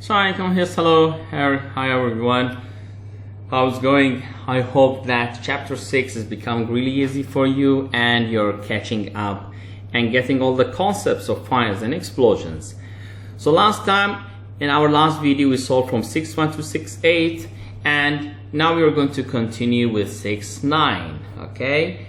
So I come here. Hello, hi everyone. How's it going? I hope that chapter 6 is becoming really easy for you and you're catching up and getting all the concepts of fires and explosions. So last time in our last video we solved from 6.1 to 6.8 and now we are going to continue with 6.9. okay?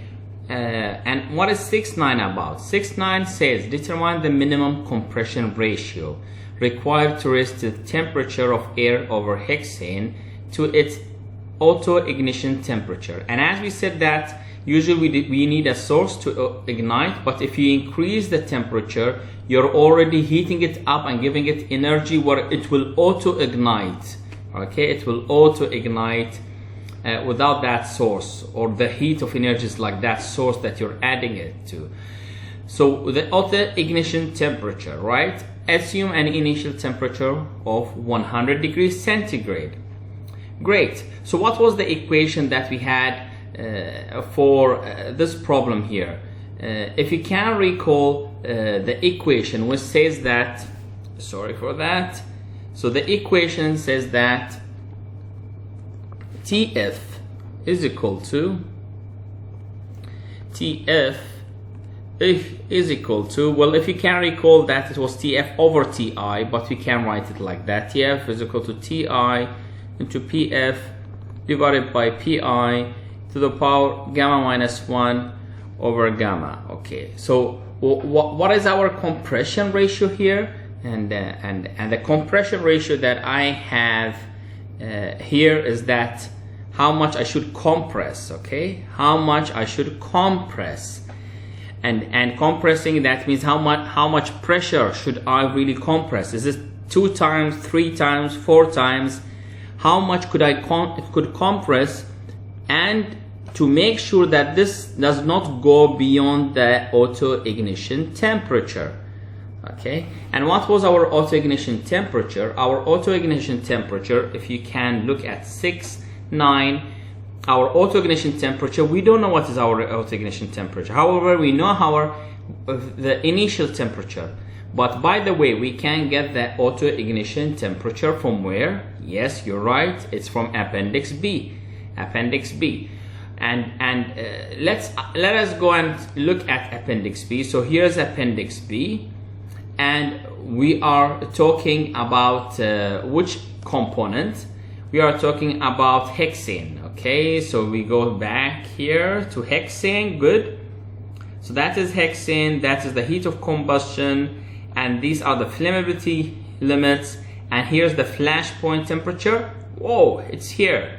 And what is 6.9 about? 6.9 says determine the minimum compression ratio required to raise the temperature of air over hexane to its auto ignition temperature. And as we said that usually we need a source to ignite, but if you increase the temperature you're already heating it up and giving it energy where it will auto ignite. Okay, it will auto ignite without that source, or the heat of energy is like that source that you're adding it to. So the auto ignition temperature, right? Assume an initial temperature of 100 degrees centigrade. Great. So what was the equation that we had for this problem here? If you can recall the equation which says that, sorry for that. So the equation says that TF is equal to well, if you can recall that it was TF over TI, but we can write it like that. TF is equal to TI into PF divided by PI to the power gamma minus 1 over gamma. Okay, so what is our compression ratio here? And the compression ratio that I have here is that how much I should compress. Okay, how much I should compress. And compressing, that means how much pressure should I really compress? Is it 2 times, 3 times, 4 times? How much could I compress, and to make sure that this does not go beyond the auto ignition temperature. Okay, and what was our auto ignition temperature? Our auto ignition temperature, if you can look at 6.9, our auto ignition temperature, we don't know what is our auto ignition temperature. However, we know the initial temperature. But by the way, we can get the auto ignition temperature from where? Yes, you're right. It's from Appendix B. Appendix B. And let us go and look at Appendix B. So here's Appendix B, and we are talking about which component? We are talking about hexane. Okay, so we go back here to hexane. Good. So that is hexane. That is the heat of combustion, and these are the flammability limits. And here's the flash point temperature. Whoa, it's here.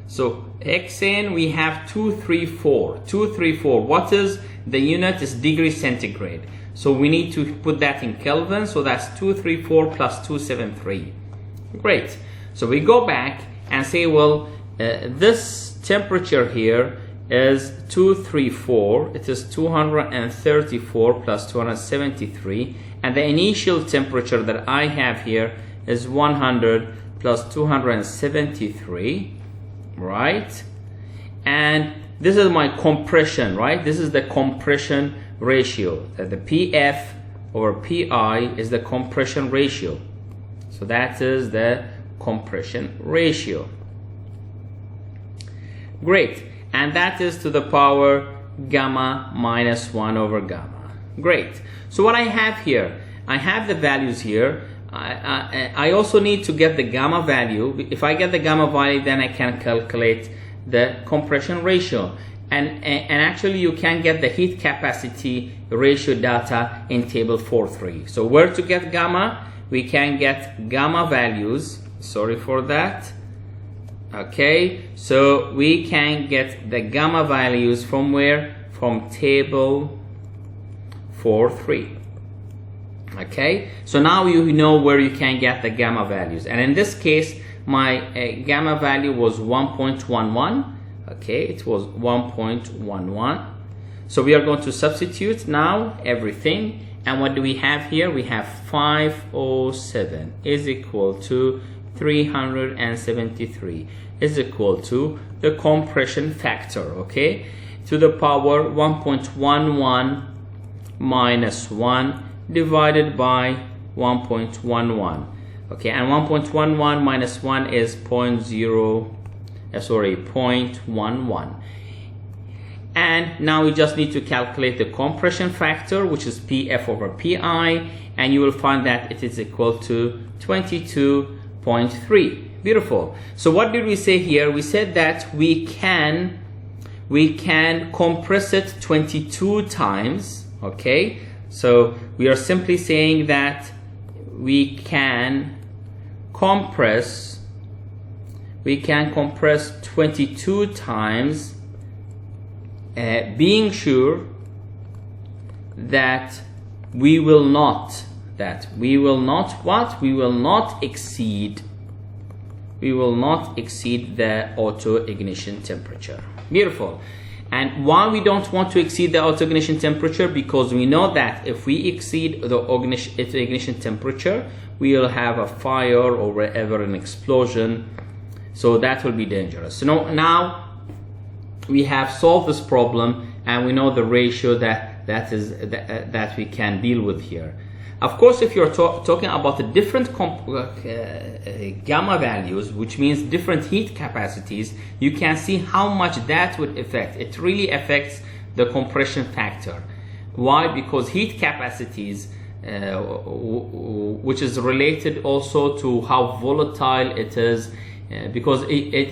So hexane, we have 234. 234. What is the unit? Is degree centigrade. So we need to put that in Kelvin. So that's 234 plus 273. Great. So we go back and say, well, this temperature here is 234. It is 234 plus 273, and the initial temperature that I have here is 100 plus 273, right? And this is my compression, right? This is the compression ratio. That the PF over PI is the compression ratio. So that is the compression ratio. Great, and that is to the power gamma minus 1 over gamma. Great. So what I have here, I have the values here. I also need to get the gamma value. If I get the gamma value, then I can calculate the compression ratio. And actually you can get the heat capacity ratio data in table 4.3. So where to get gamma? We can get gamma values. Sorry for that. Okay, so we can get the gamma values from where? From table 4.3. Okay, so now you know where you can get the gamma values, and in this case my gamma value was 1.11. okay, it was 1.11. so we are going to substitute now everything, and what do we have here? We have 507 is equal to 373 is equal to the compression factor, okay, to the power 1.11 minus 1 divided by 1.11. Okay, and 1.11 minus 1 is 0.11. And now we just need to calculate the compression factor, which is PF over PI, and you will find that it is equal to 22.3. Beautiful. So what did we say here? We said that we can compress it 22 times. Okay, so we are simply saying that we can compress 22 times, being sure that we will not exceed the auto ignition temperature. Beautiful. And why we don't want to exceed the auto ignition temperature? Because we know that if we exceed the ignition temperature, we will have a fire or wherever an explosion. So that will be dangerous. So now we have solved this problem, and we know the ratio that we can deal with here. Of course, if you're talking about the different gamma values, which means different heat capacities, you can see how much that would affect. It really affects the compression factor. Why? Because heat capacities, which is related also to how volatile it is, because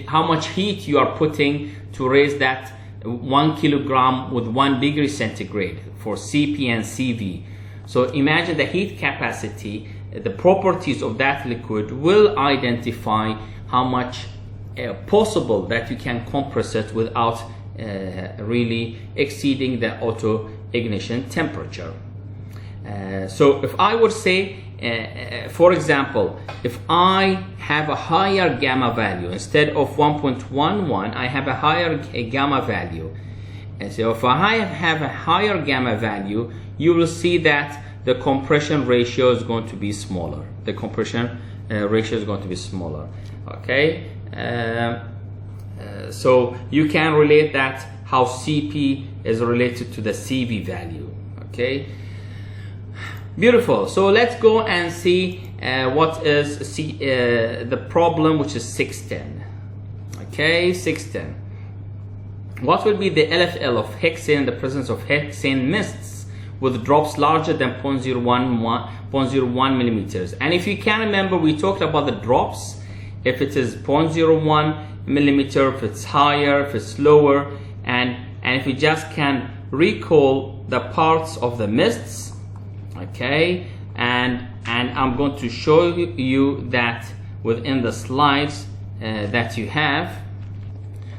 how much heat you are putting to raise that 1 kilogram with 1 degree centigrade for CP and CV. So imagine the heat capacity, the properties of that liquid will identify how much possible that you can compress it without really exceeding the auto ignition temperature. So if I would say, for example, if I have a higher gamma value, instead of 1.11, I have a higher gamma value. And so if I have a higher gamma value, you will see that the compression ratio is going to be smaller. The compression ratio is going to be smaller. Okay, so you can relate that how CP is related to the CV value. Okay, beautiful. So let's go and see what is the problem, which is 610. Okay, 610. What will be the LFL of hexane in the presence of hexane mists with drops larger than 0.01 millimeters? And if you can remember, we talked about the drops. If it is 0.01 millimeter, if it's higher, if it's lower, and if you just can recall the parts of the mists, okay, and I'm going to show you that within the slides that you have.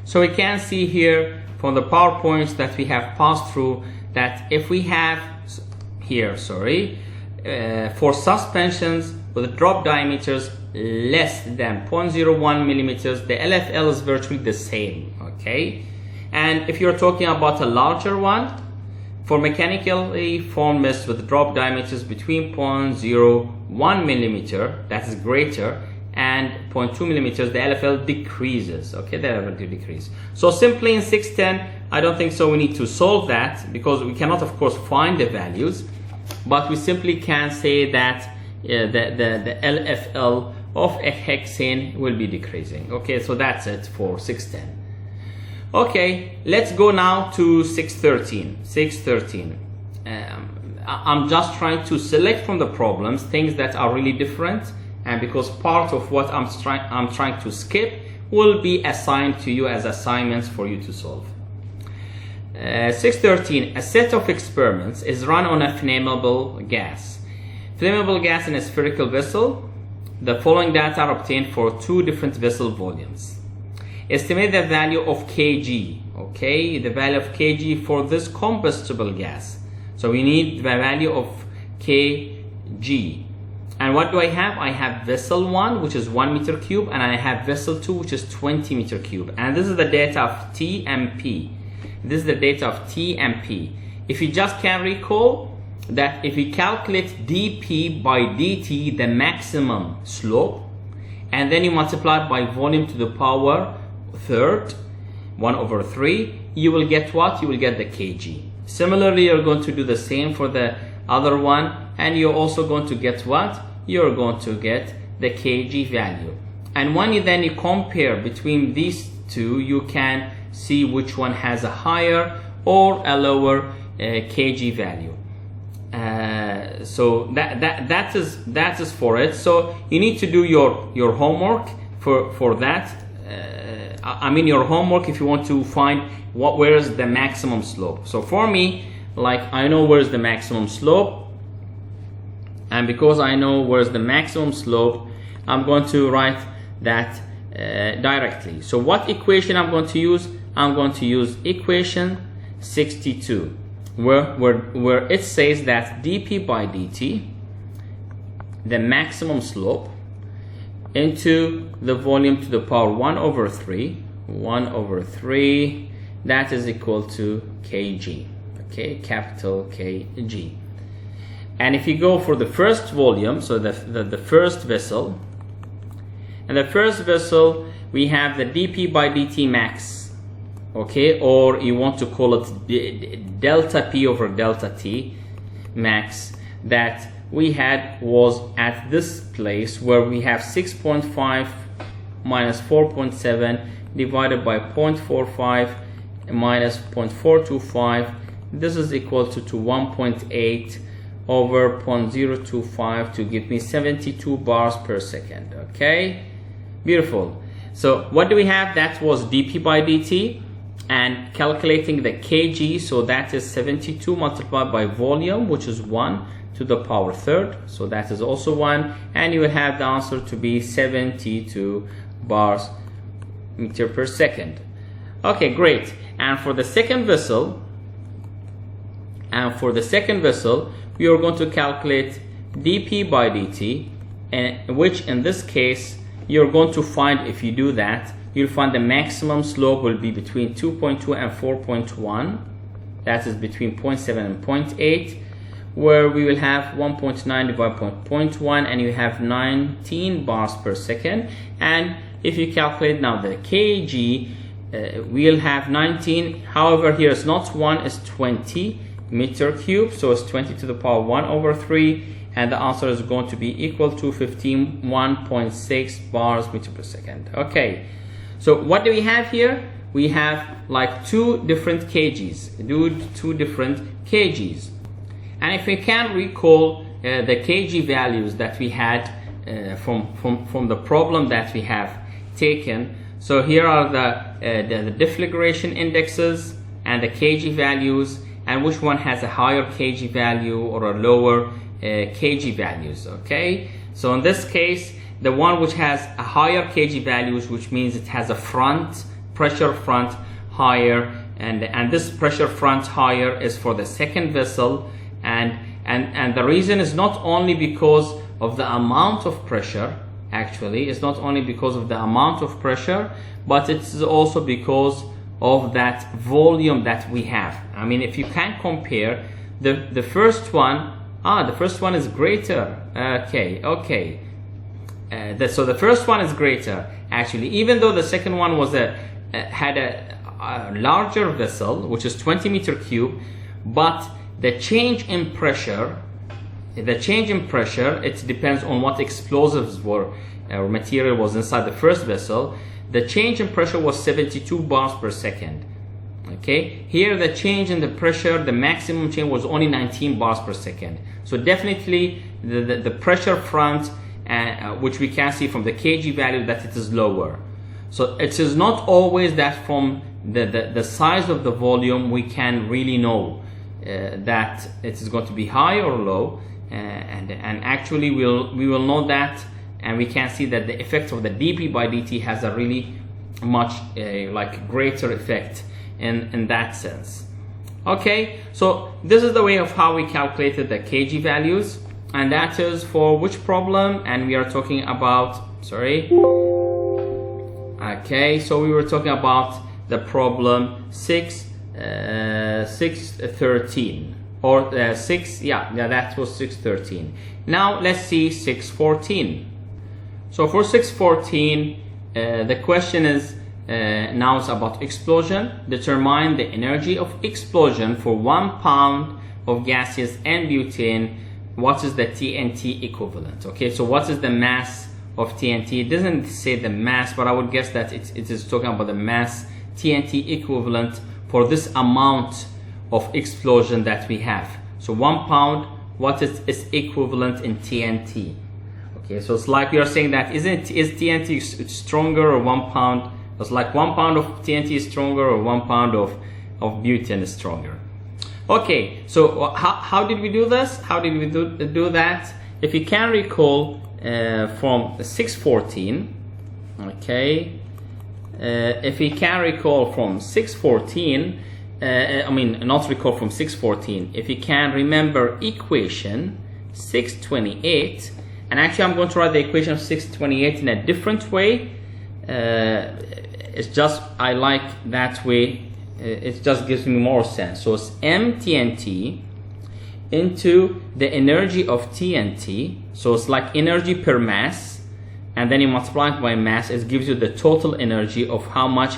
So we can see here from the PowerPoints that we have passed through that if we have here, for suspensions with drop diameters less than 0.01 millimeters, the LFL is virtually the same. Okay, and if you're talking about a larger one, for mechanically formed mist with drop diameters between 0.01 millimeter, that is greater, and 0.2 millimeters, the LFL decreases. Okay, the LFL decrease. So simply in 610, I don't think so we need to solve that, because we cannot of course find the values, but we simply can say that the LFL of a hexane will be decreasing. Okay, so that's it for 610. Okay, let's go now to 613. 613. I'm just trying to select from the problems things that are really different, and because part of what I'm trying to skip will be assigned to you as assignments for you to solve. 613. A set of experiments is run on a flammable gas. Flammable gas in a spherical vessel. The following data are obtained for 2 different vessel volumes. Estimate the value of Kg. Okay, the value of Kg for this combustible gas. So we need the value of Kg. And what do I have? I have vessel 1, which is 1 meter cube, and I have vessel 2, which is 20 meter cube. And this is the data of T and P. This is the data of T and P. If you just can recall that if we calculate dP by dt, the maximum slope, and then you multiply by volume to the power third, 1/3, you will get what? You will get the kg. Similarly, you're going to do the same for the other one, and you're also going to get what? You're going to get the kg value. And when you compare between these two, you can see which one has a higher or a lower kg value. So that is for it. So you need to do your homework for that. I mean your homework if you want to find where is the maximum slope. So for me, like, I know where's the maximum slope, and because I know where's the maximum slope, I'm going to write that directly. So what equation I'm going to use? I'm going to use equation 62, where it says that dp by dt, the maximum slope, into the volume to the power 1 over 3, that is equal to kg. Okay, capital Kg. And if you go for the first volume, so the first vessel, and the first vessel, we have the dp by dt max, okay, or you want to call it delta p over delta t max, that we had was at this place where we have 6.5 minus 4.7 divided by 0.45 minus 0.425. This is equal to 1.8 over 0.025 to give me 72 bars per second. Okay, beautiful. So what do we have? That was dp by dt, and calculating the kg, so that is 72 multiplied by volume, which is 1 to the power third, so that is also 1, and you will have the answer to be 72 bars meter per second. Okay, great. And for the second vessel, we are going to calculate dp by dt, and which in this case you're going to find, if you do that, you'll find the maximum slope will be between 2.2 and 4.1, that is between 0.7 and 0.8, where we will have 1.9 divided by 0.1, and you have 19 bars per second. And if you calculate now the kg, we'll have 19, however here it's not 1, it's 20 meter cube, so it's 20 to the power 1 over 3, and the answer is going to be equal to 51.6 bars meter per second. Okay, so what do we have here? We have like two different kgs, and if we can recall the kg values that we had from the problem that we have taken, so here are the deflagration indexes and the kg values, and which one has a higher kg value or a lower kg values. Okay, so in this case, the one which has a higher kg values, which means it has a pressure front higher, and this pressure front higher is for the second vessel, and the reason is not only because of the amount of pressure, actually it's not only because of the amount of pressure, but it's also because of that volume that we have. I mean, if you can compare the first one, the first one is greater. Okay. So the first one is greater, actually, even though the second one was had a larger vessel, which is 20 meter cube, but the change in pressure, it depends on what explosives were or material was inside the first vessel. The change in pressure was 72 bars per second. Okay, here the change in the pressure, the maximum change was only 19 bars per second. So definitely the pressure front, which we can see from the kg value, that it is lower. So it is not always that from the size of the volume we can really know that it is going to be high or low, and actually we will know that, and we can see that the effect of the dp by dt has a really much like greater effect in that sense. Okay, so this is the way of how we calculated the kg values, and that is for which problem? And we are talking about, okay, so we were talking about the problem 613, or 6, yeah, that was 613. Now let's see 614. So for 614, the question is now it's about explosion. Determine the energy of explosion for 1 pound of gaseous N-butane. What is the TNT equivalent? Okay, so what is the mass of TNT. It doesn't say the mass, but I would guess that it is talking about the mass TNT equivalent for this amount of explosion that we have. So 1 pound, what is equivalent in TNT? Okay, so it's like we are saying that is TNT stronger, or 1 pound? It's like 1 pound of TNT is stronger, or 1 pound of butane is stronger. Okay, so how did we do this? How did we do that? If you can recall from 614, okay, if you can recall from 614, I mean not recall from 614, if you can remember equation 628, and actually I'm going to write the equation of 628 in a different way. It's just, I like that way, it just gives me more sense. So it's mTNT into the energy of TNT, so it's like energy per mass, and then you multiply it by mass, it gives you the total energy of how much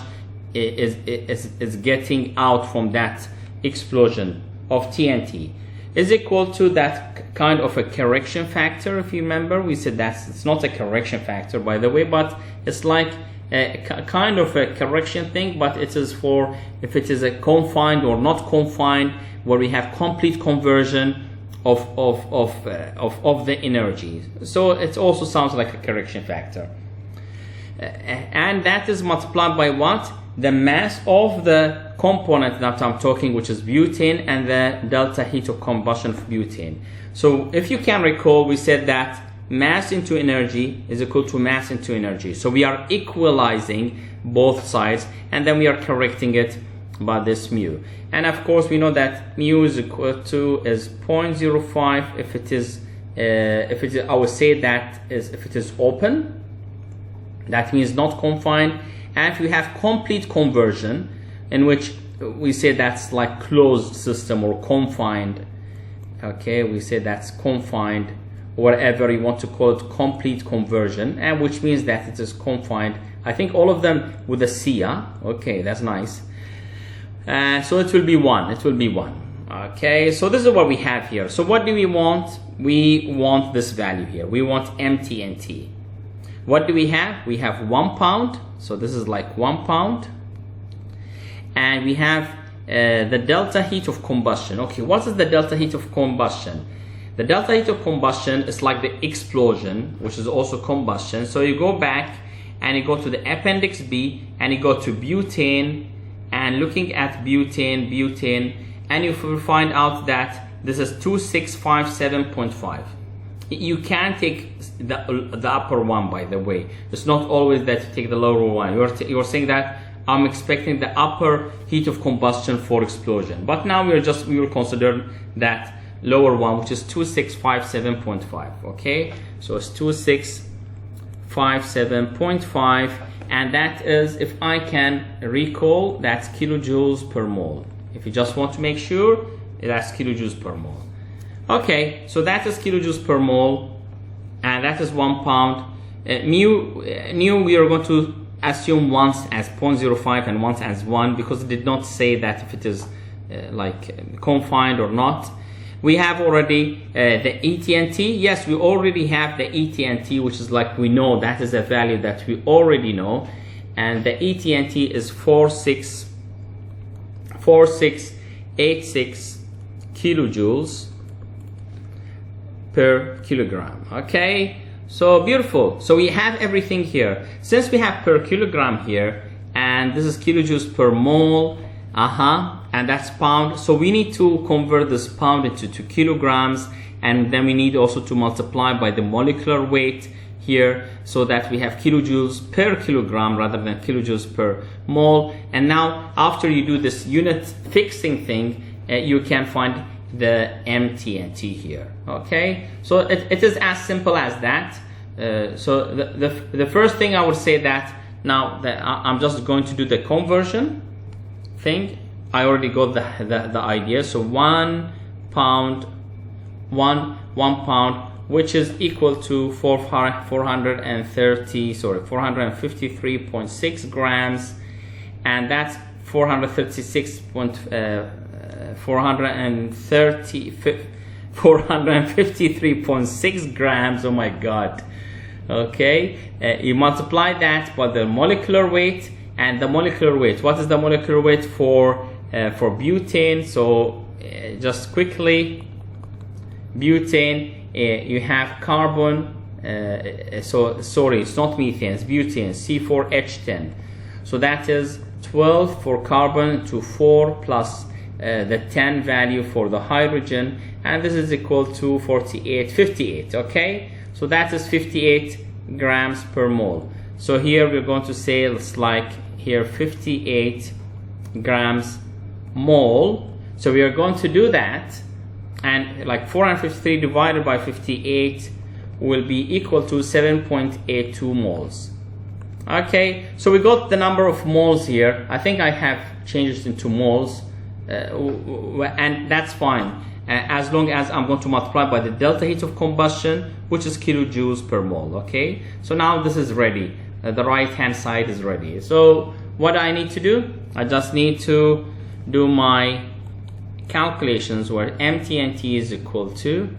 is getting out from that explosion of TNT, is equal to that kind of a correction factor. If you remember, we said that it's not a correction factor, by the way, but it's like a kind of a correction thing, but it is for if it is a confined or not confined, where we have complete conversion of the energy. So it also sounds like a correction factor, and that is multiplied by what? The mass of the component that I'm talking, which is butane, and the delta heat of combustion of butane. So if you can recall, we said that mass into energy is equal to mass into energy. So we are equalizing both sides, and then we are correcting it by this mu. And of course we know that mu is equal to 0.05 if it is I would say that is if it is open, that means not confined. And if we have complete conversion, in which we say that's like closed system or confined, okay, we say that's confined, whatever you want to call it, complete conversion, and which means that it is confined. I think all of them with a C, huh? Okay, that's nice. So it will be 1, it will be 1. Okay, so this is what we have here. So what do we want? We want this value here. We want mTNT. What do we have? We have 1 pound. So this is like 1 pound. And we have the delta heat of combustion. Okay, what is the delta heat of combustion? The delta heat of combustion is like the explosion, which is also combustion. So you go back and you go to the appendix B and you go to butane, and looking at butane, and you will find out that this is 2657.5. You can take the upper one, by the way. It's not always that you take the lower one. You're saying that I'm expecting the upper heat of combustion for explosion, but now we will consider that lower one, which is 2657.5. okay, so it's 2657.5, and that is, if I can recall, that's kilojoules per mole. If you just want to make sure, that's kilojoules per mole. Okay, so that is kilojoules per mole, and that is 1 pound. Mu we are going to assume once as 0.05 and once as 1, because it did not say that if it is like confined or not. We have already the ETNT. Yes, we already have the ETNT, which is like, we know that is a value that we already know, and the ETNT is 4686 kilojoules per kilogram. Okay, so beautiful. So we have everything here. Since we have per kilogram here, and this is kilojoules per mole, and that's pound, so we need to convert this pound into kilograms, and then we need also to multiply by the molecular weight here, so that we have kilojoules per kilogram rather than kilojoules per mole. And now after you do this unit fixing thing, you can find the mTNT here. Okay, so it is as simple as that. So the first thing I would say that now that I'm just going to do the conversion thing. I already got the idea. So 1 pound, 1 pound, which is equal to 453.6 grams, and that's 453.6 grams. Oh my god, Okay, you multiply that by the molecular weight, and the molecular weight, what is the molecular weight for butane? So just quickly, butane, you have carbon, so sorry, it's not methane, it's butane, C4H10. So that is 12 for carbon to 4 plus the 10 value for the hydrogen, and this is equal to 58. Okay, so that is 58 grams per mole. So here we're going to say it's like here 58 grams mole. So we are going to do that, and like 453 divided by 58 will be equal to 7.82 moles. Okay, so we got the number of moles here. I think I have changed it into moles, and that's fine, as long as I'm going to multiply by the delta heat of combustion, which is kilojoules per mole. Okay, so now this is ready. The right hand side is ready. So what I need to do, I just need to do my calculations where MTNT is equal to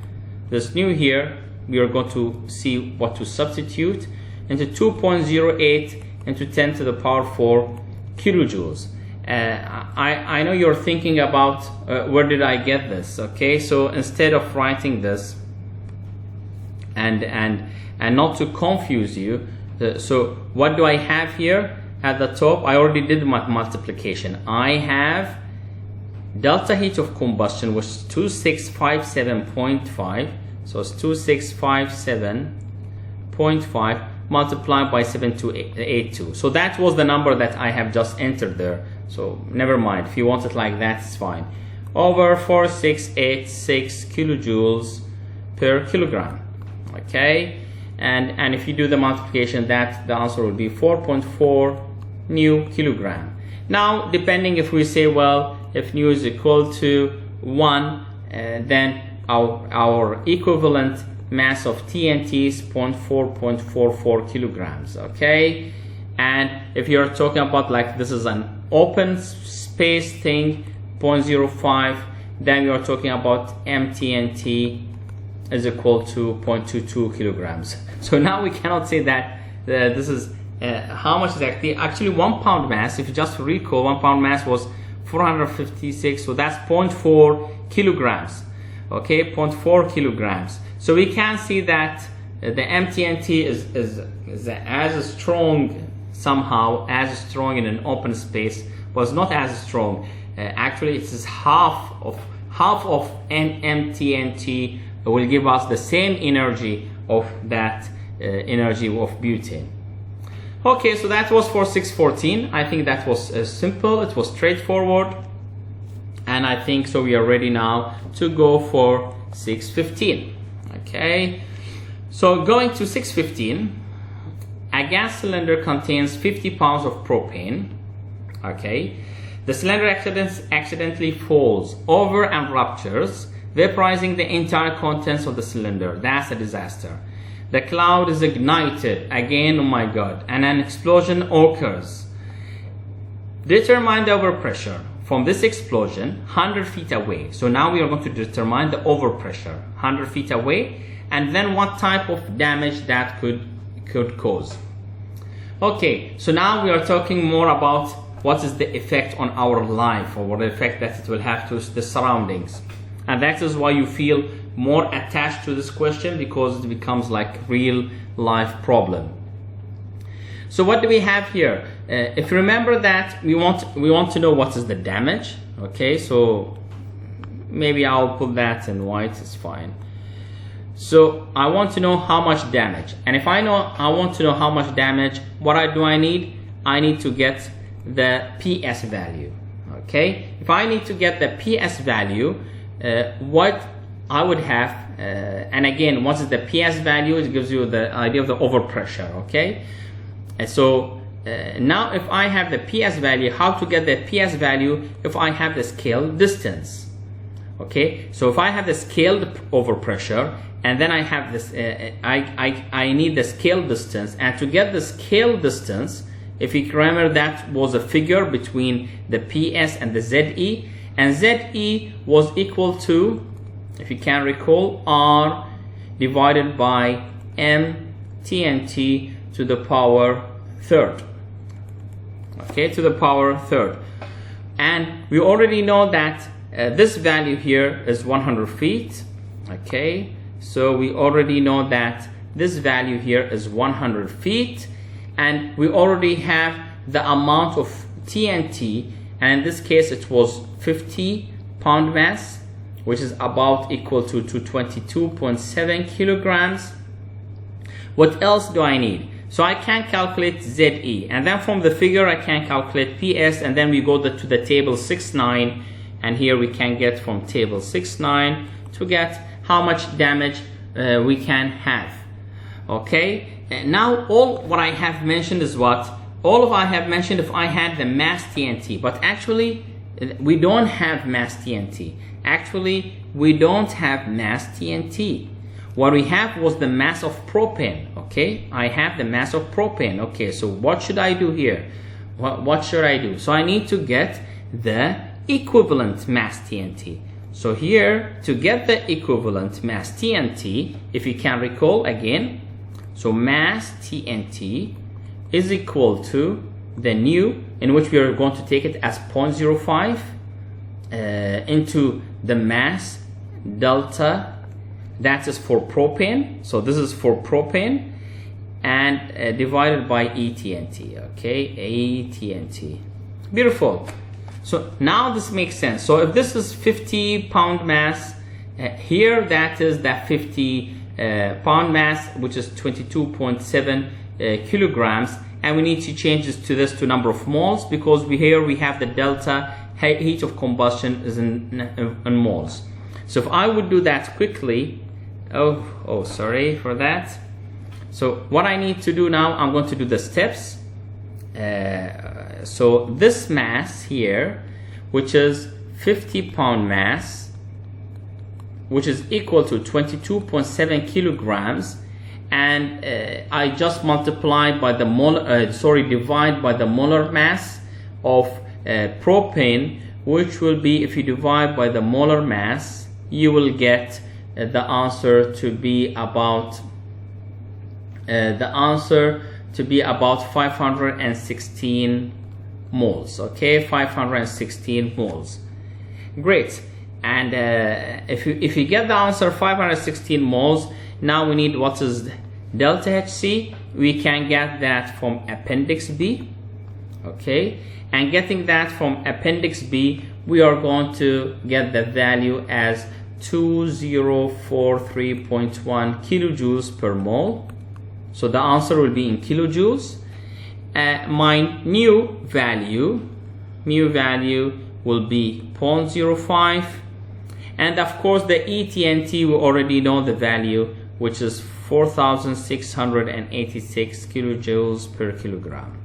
this new here. We are going to see what to substitute into 2.08 into 10 to the power 4 kilojoules. I know you're thinking about where did I get this? Okay, so instead of writing this and not to confuse you, so what do I have here at the top? I already did my multiplication. I have delta heat of combustion, which is 2657.5. So it's 2657.5 multiplied by 7282. So that was the number that I have just entered there. So never mind. If you want it like that, it's fine. Over 4686 kilojoules per kilogram. Okay, and if you do the multiplication, that the answer will be 4.4 new kilogram. Now, depending if we say, well, if nu is equal to 1, then our equivalent mass of TNT is 0.444 kilograms. Okay, and if you're talking about like this is an open space thing, 0.05, then you're talking about MTNT is equal to 0.22 kilograms. So now we cannot say that this is how much is actually 1 pound mass. If you just recall, 1 pound mass was 456, so that's 0.4 kilograms. Okay, 0.4 kilograms. So we can see that the MTNT is as strong, somehow as strong in an open space, but it's not as strong. Actually, it is half of an MTNT will give us the same energy of that energy of butane. Okay, so that was for 614. I think that was simple, it was straightforward, and I think so we are ready now to go for 615. Okay, so going to 615, a gas cylinder contains 50 pounds of propane. Okay, the cylinder accidentally falls over and ruptures, vaporizing the entire contents of the cylinder. That's a disaster. The cloud is ignited again, oh my god, and an explosion occurs. Determine the overpressure from this explosion 100 feet away. So now we are going to determine the overpressure 100 feet away, and then what type of damage that could cause. Okay, so now we are talking more about what is the effect on our life, or what effect that it will have to the surroundings. And that is why you feel more attached to this question, because it becomes like real life problem. So what do we have here? If you remember that we want to know what is the damage. Okay, so maybe I'll put that in white, it's fine. So I want to know how much damage, and if I want to know how much damage, what I need? I need to get the PS value. Okay, if I need to get the PS value, what I would have, and again, what is the PS value? It gives you the idea of the overpressure. Okay, and so now if I have the PS value, how to get the PS value? If I have the scale distance. Okay, so if I have the scaled overpressure, and then I have this, I need the scale distance, and to get the scale distance, if you remember, that was a figure between the PS and the ZE, and ZE was equal to, if you can recall, R divided by M TNT to the power third. Okay, to the power third. And we already know that this value here is 100 feet. Okay, so we already know that this value here is 100 feet, and we already have the amount of TNT, and in this case it was 50 pound mass, which is about equal to 22.7 kilograms. What else do I need? So I can calculate ZE, and then from the figure I can calculate PS, and then we go to the table 6.9, and here we can get from table 6.9 to get how much damage we can have. Okay, and now all what I have mentioned is what? All of I have mentioned if I had the mass TNT, but actually we don't have mass TNT. Actually, we don't have mass TNT. What we have was the mass of propane. Okay, I have the mass of propane. Okay, so what should I do here? What should I do? So I need to get the equivalent mass TNT. So here, to get the equivalent mass TNT, if you can recall again, so mass TNT is equal to the nu, in which we are going to take it as 0.05 into the mass delta, that is for propane. So this is for propane, and divided by ETNT. Okay, ETNT. Beautiful. So now this makes sense. So if this is 50 pound mass, here that is that 50 pound mass, which is 22.7 kilograms, and we need to change this to number of moles, because here we have the delta heat of combustion is in moles. So if I would do that quickly, sorry for that. So what I need to do now, I'm going to do the steps. So this mass here, which is 50 pound mass, which is equal to 22.7 kilograms, and I just multiply by the divide by the molar mass of propane, which will be, if you divide by the molar mass, you will get the answer to be about 516 moles. Okay, 516 moles. Great. And if you get the answer 516 moles, now we need what is delta HC. We can get that from appendix B. Okay, and getting that from appendix B, we are going to get the value as 2043.1 kilojoules per mole. So the answer will be in kilojoules. My new value will be 0.05, and of course the ETNT, we already know the value, which is 4686 kilojoules per kilogram.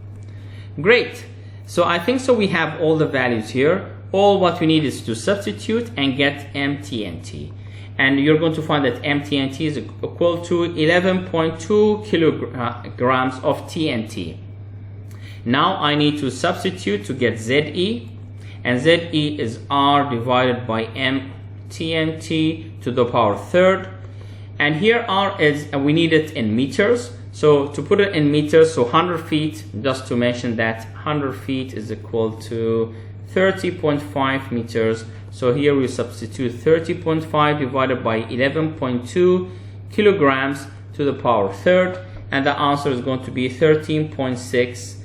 Great. So I think so we have all the values here. All what we need is to substitute and get MTNT, and you're going to find that MTNT is equal to 11.2 kilograms of TNT. Now I need to substitute to get ZE, and ZE is R divided by MTNT to the power third, and here R is, we need it in meters. So to put it in meters, so 100 feet, just to mention that 100 feet is equal to 30.5 meters. So here we substitute 30.5 divided by 11.2 kilograms to the power third, and the answer is going to be 13.6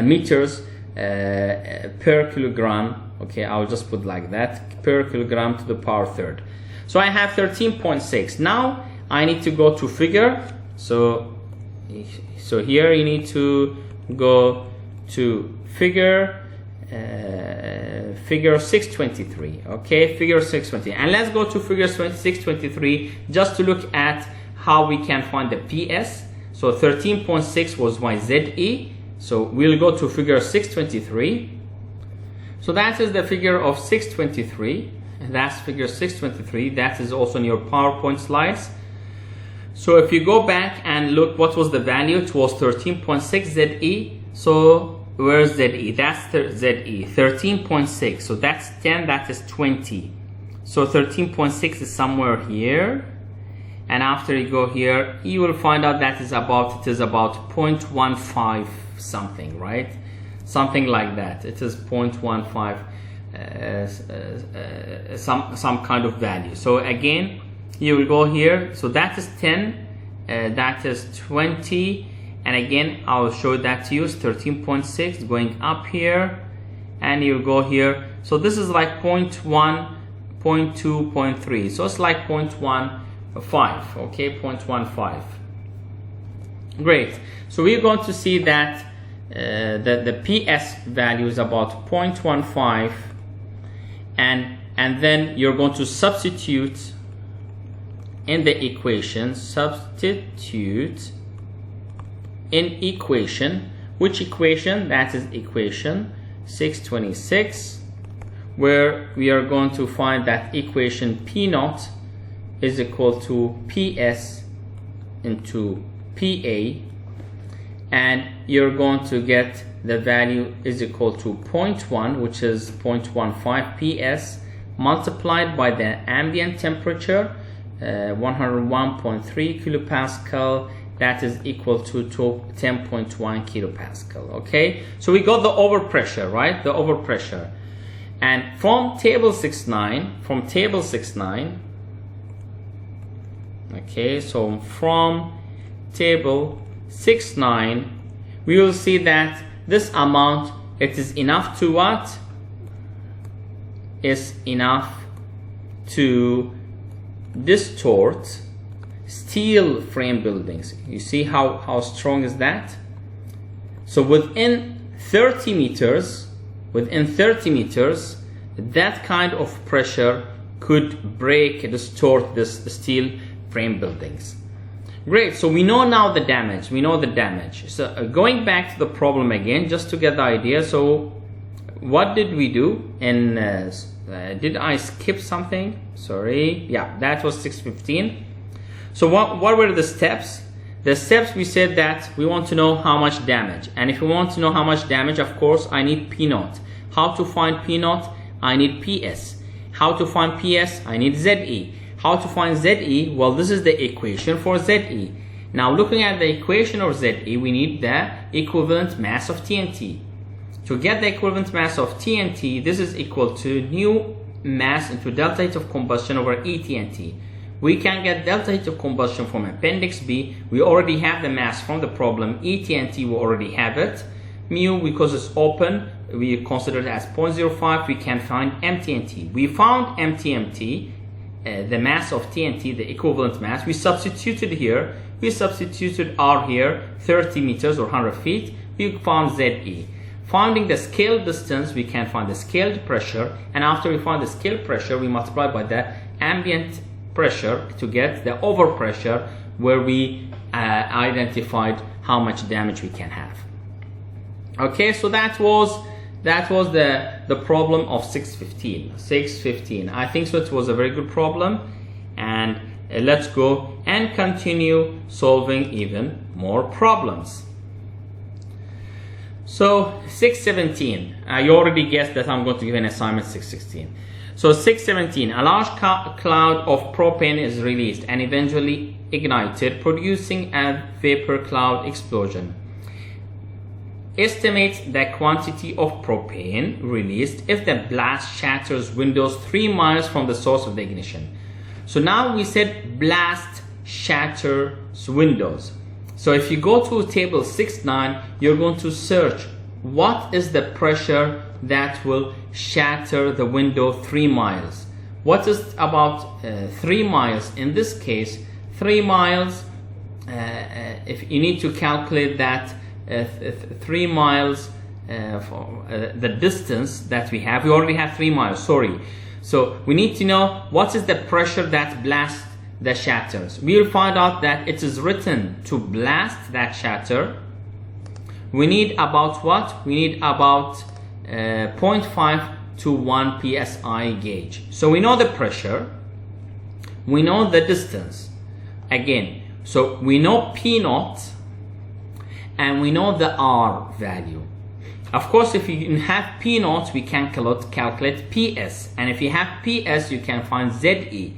meters per kilogram. Okay, I'll just put like that, per kilogram to the power third. So I have 13.6. Now I need to go to figure. So here you need to go to figure 623. Okay, figure 623, and let's go to figure 623 just to look at how we can find the PS. So 13.6 was my ZE, so we'll go to figure 623. So that is the figure of 623, and that's figure 623. That is also in your PowerPoint slides. So if you go back and look, what was the value? It was 13.6 ZE. So where's ZE? That's ZE, 13.6. So that's 10, that is 20. So 13.6 is somewhere here. and after you go here, you will find out that it is about 0.15 something, right? Something like that. It is 0.15 some kind of value. So again, you will go here. So that is 10, that is 20, and again I will show that to you. It's 13.6 going up here, and you'll go here. So this is like 0.1, 0.2, 0.3. So it's like 0.15. Okay, 0.15. Great. So we're going to see that the PS value is about 0.15, and then you're going to substitute in the equation. Substitute in equation. Which equation? That is equation 626, where we are going to find that equation P naught is equal to PS into PA, and you're going to get the value is equal to 0.1, which is 0.15 PS, multiplied by the ambient temperature, 101.3 kilopascal, that is equal to 10.1 kilopascal. Okay, so we got the overpressure, right? The overpressure. And from table 6.9, okay, so from table 6.9, we will see that this amount, it is enough to what? Is enough to distort steel frame buildings. You see how strong is that? So within 30 meters, that kind of pressure could break, distort the steel frame buildings. Great, so we know now the damage. So going back to the problem again, just to get the idea. So what did we do? And did I skip something? Sorry. Yeah, that was 6:15. So what were the steps? The steps, we said that we want to know how much damage. And if we want to know how much damage, of course, I need P naught. How to find P naught? I need PS. How to find PS? I need ZE. How to find ZE? Well, this is the equation for ZE. Now, looking at the equation of ZE, we need the equivalent mass of TNT. To get the equivalent mass of TNT, this is equal to new mass into delta heat of combustion over ETNT. We can get delta heat of combustion from appendix B. We already have the mass from the problem. ETNT, we already have it. Mu, because it's open, we consider it as 0.05. We can find MTNT. We found MTMT, the mass of TNT, the equivalent mass. We substituted here. We substituted R here, 30 meters or 100 feet. We found ZE. Finding the scale distance, we can find the scaled pressure. And after we find the scaled pressure, we multiply by the ambient pressure to get the overpressure, where we identified how much damage we can have. Okay, so that was the problem of 6:15. I think so it was a very good problem, and let's go and continue solving even more problems. So 6:17, you already guessed that I'm going to give an assignment 6:16. So 6:17, a large cloud of propane is released and eventually ignited, producing a vapor cloud explosion. Estimate the quantity of propane released if the blast shatters windows 3 miles from the source of the ignition. So now we said blast shatters windows. So if you go to table 6.9, you're going to search what is the pressure that will shatter the window 3 miles. What is about 3 miles? In this case, 3 miles, if you need to calculate that 3 miles for the distance that we have. We already have 3 miles, sorry. So we need to know what is the pressure that blasts the shatters. We'll find out that it is written to blast that shatter. We need about what? We need about 0.5 to 1 psi gauge. So we know the pressure, we know the distance. Again, so we know P naught and we know the R value. Of course, if you have P naught, we can calculate PS, and if you have PS, you can find ZE.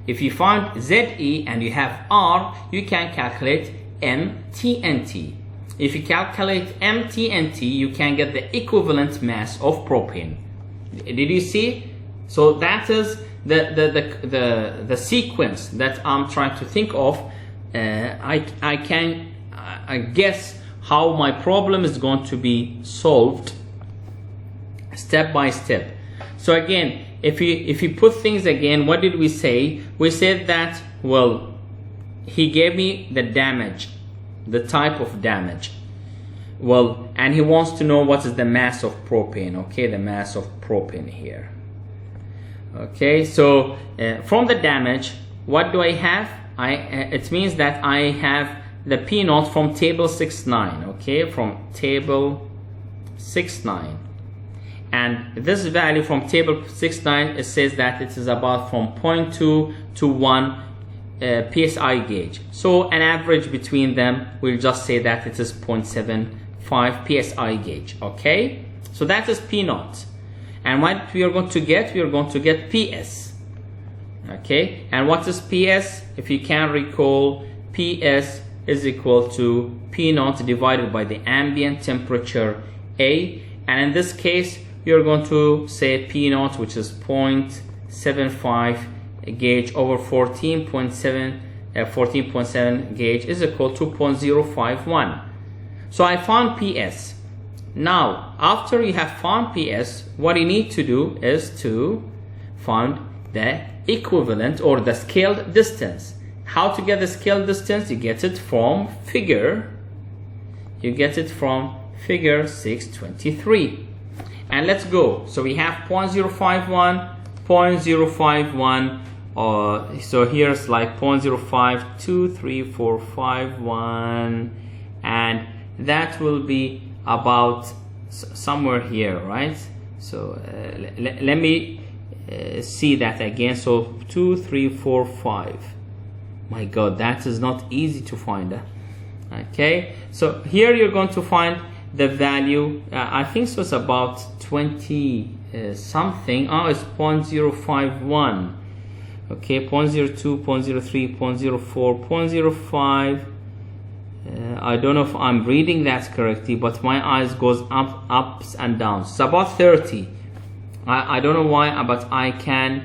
if you find ZE and you have R, you can calculate MTNT. If you calculate MTNT, you can get the equivalent mass of propane. Did you see? So that is the sequence that I'm trying to think of. I guess how my problem is going to be solved step by step. So again, if you put things again, what did we say? We said that, well, he gave me the damage, the type of damage. Well, and he wants to know what is the mass of propane. Okay, the mass of propane here. Okay, so from the damage, what do I have? It means that I have the P naught from table 6.9. Okay, from table 6.9. And this value from table 6.9, it says that it is about from 0.2 to 1 PSI gauge. So an average between them, we'll just say that it is 0.75 PSI gauge. Okay, so that is P naught. And what we are going to get? We are going to get PS. Okay, and what is PS? If you can recall, PS is equal to P naught divided by the ambient temperature A. And in this case, you're going to say P naught, which is 0.75 gauge over 14.7 gauge is equal to 0.051. So I found PS. Now, after you have found PS, what you need to do is to find the equivalent or the scaled distance. How to get the scaled distance? You get it from figure. You get it from figure 623. And let's go. So we have 0.051, 0.051. So here's like 0.052345 and that will be about somewhere here, right? So let me see that again. So 2345. My God, that is not easy to find. Okay, so here you're going to find the value. I think so. It's about 20 something. Oh, it's 0.051. Okay, 0.02, 0.03, 0.04, 0.05. I don't know if I'm reading that correctly, but my eyes goes ups and downs. It's about 30. I don't know why, but I can.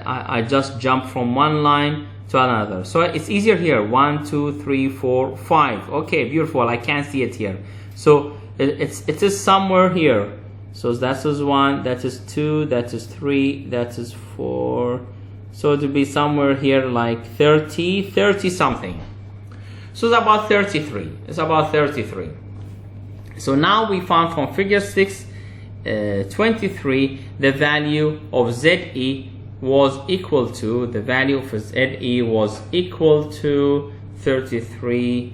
I just jump from one line to another. So it's easier here. 1, 2, 3, 4, 5. Okay, beautiful. I can't see it here. So it is somewhere here. So that is 1, that is 2, that is 3, that is 4. So it will be somewhere here like 30 something. So it's about 33. It's about 33. So now we found from figure 623 the value of ZE was equal to, the value of ZE was equal to 33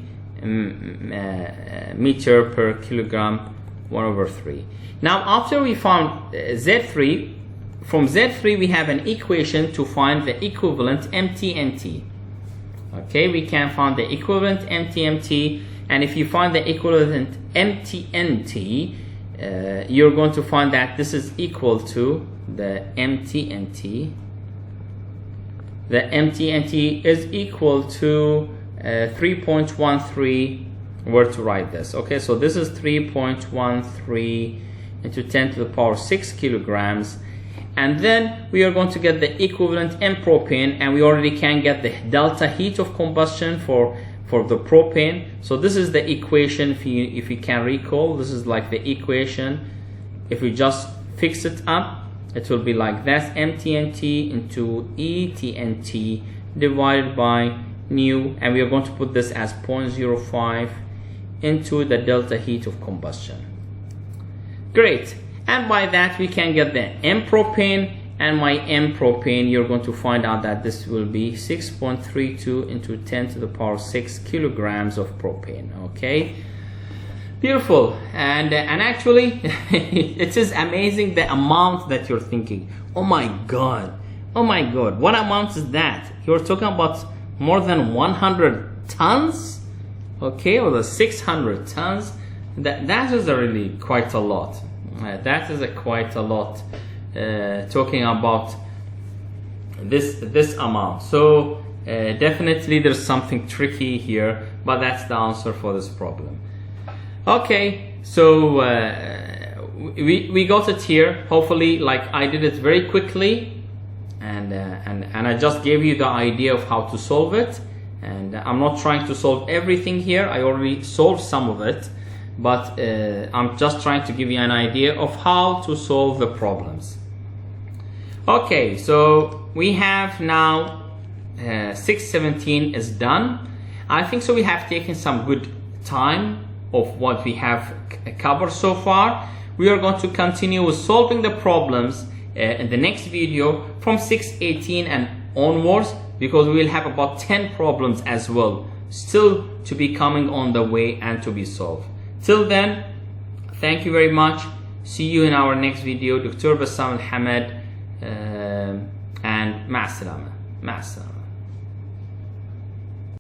meter per kilogram 1/3. Now after we found Z3, from Z3 we have an equation to find the equivalent MTNT. Okay, we can find the equivalent MTNT, and if you find the equivalent MTNT, you're going to find that this is equal to the MTNT. The MTNT is equal to 3.13. Where to write this? Okay, so this is 3.13 into 10 to the power 6 kilograms. And then we are going to get the equivalent M propane, and we already can get the delta heat of combustion for the propane. So this is the equation. If you can recall, this is like the equation. If we just fix it up, it will be like that: MTNT into ETNT divided by nu, and we are going to put this as 0.05 into the delta heat of combustion. Great. And by that we can get the M propane, and my M propane, you're going to find out that this will be 6.32 into 10 to the power 6 kilograms of propane. Okay, beautiful. And actually it is amazing the amount that you're thinking. Oh my god, what amount is that? You're talking about more than 100 tons, okay, or the 600 tons. That is really quite a lot. That is quite a lot. Talking about this amount. So definitely there's something tricky here, but that's the answer for this problem. Okay, so we got it here. Hopefully, like, I did it very quickly, and I just gave you the idea of how to solve it. And I'm not trying to solve everything here. I already solved some of it, but I'm just trying to give you an idea of how to solve the problems. Okay, so we have now 617 is done. I think so we have taken some good time of what we have covered so far. We are going to continue with solving the problems in the next video from 618 and onwards, because we will have about 10 problems as well still to be coming on the way and to be solved. Till then, thank you very much. See you in our next video. Dr. Bassam Al-Hamad, and مع السلامة.